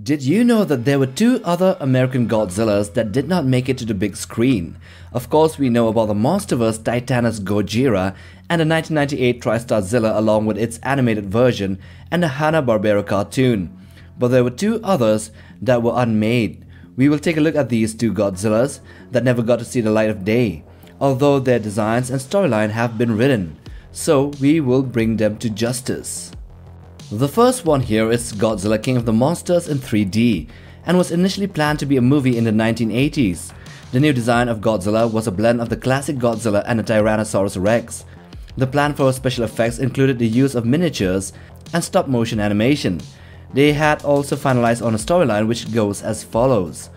Did you know that there were two other American Godzillas that did not make it to the big screen? Of course, we know about the Monsterverse titanus Gojira and the 1998 Tristar Zilla along with its animated version and the Hana Barbera cartoon. But there were two others that were unmade. We will take a look at these two Godzillas that never got to see the light of day, although their designs and storyline have been written. So we will bring them to justice. The first one here is Godzilla King of the Monsters in 3D and was initially planned to be a movie in the 1980s. The new design of Godzilla was a blend of the classic Godzilla and the Tyrannosaurus Rex. The plan for special effects included the use of miniatures and stop-motion animation. They had also finalized on a storyline which goes as follows.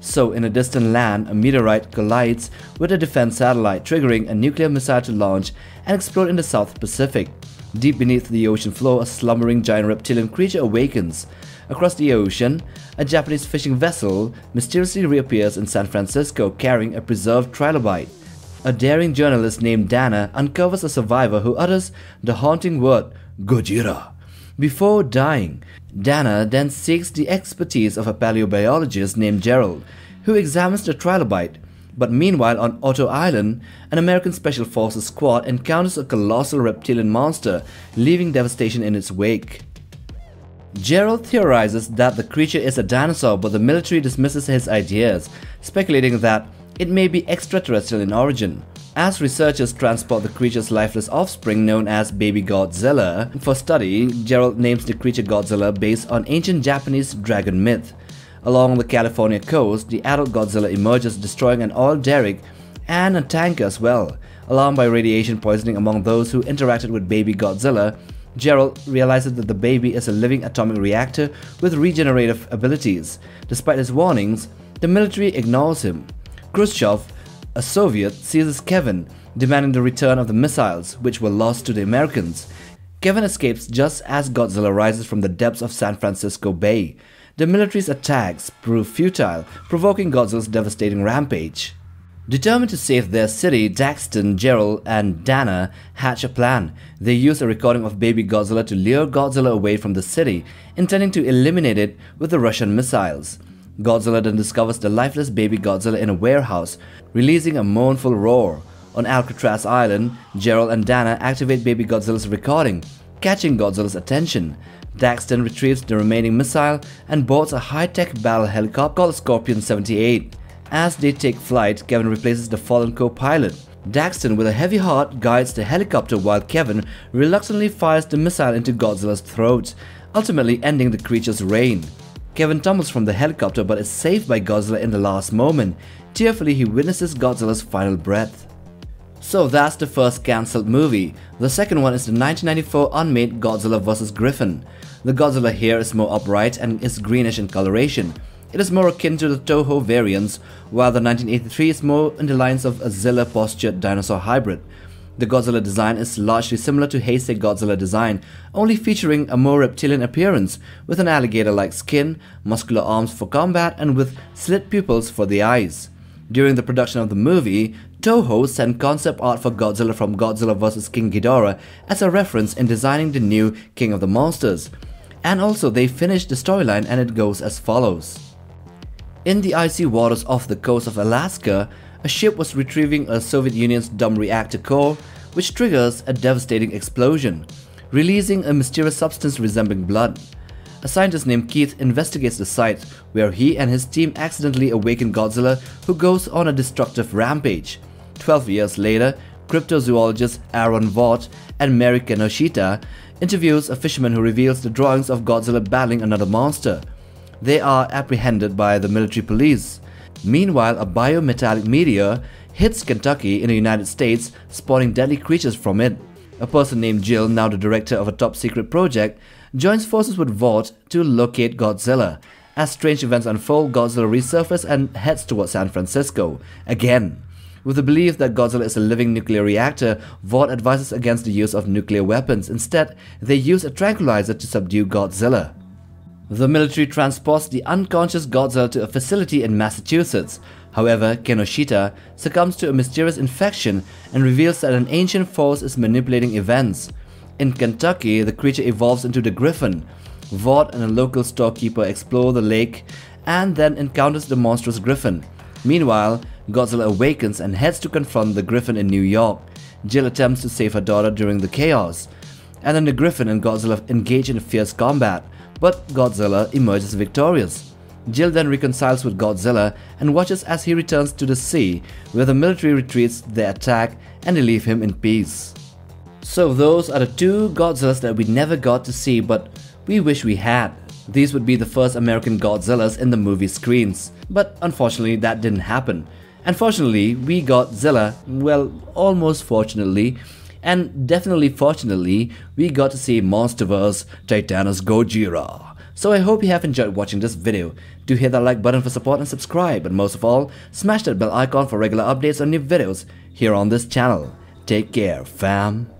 So in a distant land, a meteorite collides with a defense satellite, triggering a nuclear missile to launch and explode in the South Pacific. Deep beneath the ocean floor, a slumbering giant reptilian creature awakens. Across the ocean, a Japanese fishing vessel mysteriously reappears in San Francisco carrying a preserved trilobite. A daring journalist named Dana uncovers a survivor who utters the haunting word Gojira before dying. Dana then seeks the expertise of a paleobiologist named Gerald, who examines the trilobite. But meanwhile, on Otto Island, an American Special Forces squad encounters a colossal reptilian monster, leaving devastation in its wake. Gerald theorizes that the creature is a dinosaur, but the military dismisses his ideas, speculating that it may be extraterrestrial in origin. As researchers transport the creature's lifeless offspring known as Baby Godzilla for study, Gerald names the creature Godzilla based on ancient Japanese dragon myth. Along the California coast, the adult Godzilla emerges, destroying an oil derrick and a tanker as well. Alarmed by radiation poisoning among those who interacted with Baby Godzilla, Gerald realizes that the baby is a living atomic reactor with regenerative abilities. Despite his warnings, the military ignores him. Khrushchev, a Soviet, seizes Kevin, demanding the return of the missiles, which were lost to the Americans. Kevin escapes just as Godzilla rises from the depths of San Francisco Bay. The military's attacks prove futile, provoking Godzilla's devastating rampage. Determined to save their city, Daxton, Gerald, and Dana hatch a plan. They use a recording of Baby Godzilla to lure Godzilla away from the city, intending to eliminate it with the Russian missiles. Godzilla then discovers the lifeless Baby Godzilla in a warehouse, releasing a mournful roar. On Alcatraz Island, Gerald and Dana activate Baby Godzilla's recording, catching Godzilla's attention. Daxton retrieves the remaining missile and boards a high-tech battle helicopter called Scorpion 78. As they take flight, Kevin replaces the fallen co-pilot. Daxton, with a heavy heart, guides the helicopter while Kevin reluctantly fires the missile into Godzilla's throat, ultimately ending the creature's reign. Kevin tumbles from the helicopter but is saved by Godzilla in the last moment. Tearfully, he witnesses Godzilla's final breath. So that's the first cancelled movie. The second one is the 1994 unmade Godzilla vs. Griffin. The Godzilla here is more upright and is greenish in coloration. It is more akin to the Toho variants, while the 1983 is more in the lines of a Zilla-postured dinosaur hybrid. The Godzilla design is largely similar to Heisei Godzilla design, only featuring a more reptilian appearance, with an alligator-like skin, muscular arms for combat, and with slit pupils for the eyes. During the production of the movie, Toho sent concept art for Godzilla from Godzilla vs. King Ghidorah as a reference in designing the new King of the Monsters. And also they finished the storyline, and it goes as follows. In the icy waters off the coast of Alaska, a ship was retrieving a Soviet Union's dumb reactor core, which triggers a devastating explosion, releasing a mysterious substance resembling blood. A scientist named Keith investigates the site, where he and his team accidentally awaken Godzilla, who goes on a destructive rampage. 12 years later, cryptozoologist Aaron Vaught and Mary Kenoshita interviews a fisherman who reveals the drawings of Godzilla battling another monster. They are apprehended by the military police. Meanwhile, a biometallic meteor hits Kentucky in the United States, spawning deadly creatures from it. A person named Jill, now the director of a top-secret project, joins forces with Vought to locate Godzilla. As strange events unfold, Godzilla resurfaces and heads towards San Francisco again. With the belief that Godzilla is a living nuclear reactor, Vought advises against the use of nuclear weapons. Instead, they use a tranquilizer to subdue Godzilla. The military transports the unconscious Godzilla to a facility in Massachusetts. However, Kenoshita succumbs to a mysterious infection and reveals that an ancient force is manipulating events. In Kentucky, the creature evolves into the Griffin. Vought and a local storekeeper explore the lake and then encounters the monstrous Griffin. Meanwhile, Godzilla awakens and heads to confront the Griffin in New York. Jill attempts to save her daughter during the chaos, and then the Griffin and Godzilla engage in a fierce combat, but Godzilla emerges victorious. Jill then reconciles with Godzilla and watches as he returns to the sea, where the military retreats their attack and they leave him in peace. So those are the two Godzillas that we never got to see, but we wish we had. These would be the first American Godzillas in the movie screens, but unfortunately that didn't happen. Unfortunately, we got Zilla, well, almost fortunately, and definitely fortunately, we got to see Monsterverse titanus Gojira. So I hope you have enjoyed watching this video. Do hit that like button for support and subscribe, and most of all, smash that bell icon for regular updates on new videos here on this channel. Take care, fam.